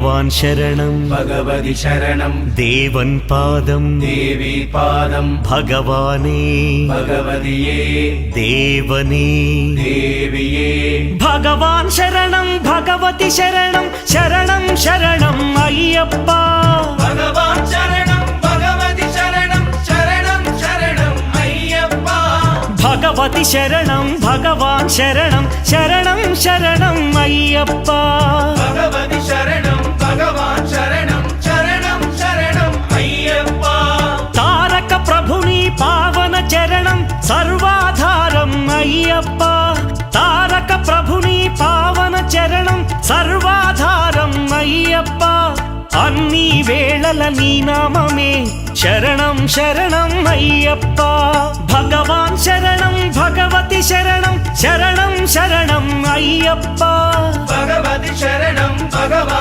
भगवान् शरणं भगवति शरणं देवन् पादं देवी पादं भगवाने भगवदिये देवने देविये भगवान् शरणं भगवति शरणं शरणं शरणं अय्यप्पा भगवान् शरणं भगवति शरणं शरणं शरणं अय्यप्पा भगवति शरणं भगवान् शरणं शरणं शरणं अय्यप्पा भगवति शरणं भगवान् शरणं शरणं शरणं अय्यप्पा तारक प्रभुनि पावन चरणं सर्वाधारं अय्यप्पा तारक प्रभुनि पावन चरणं सर्वाधारं अय्यप्पा अन्नी वेळల నీ నామమే శరణం శరణం అయ్యప్ప భగవాన్ శరణం భగవతి శరణం శరణం శరణం అయ్యప్ప भगवति शरणं भगवान्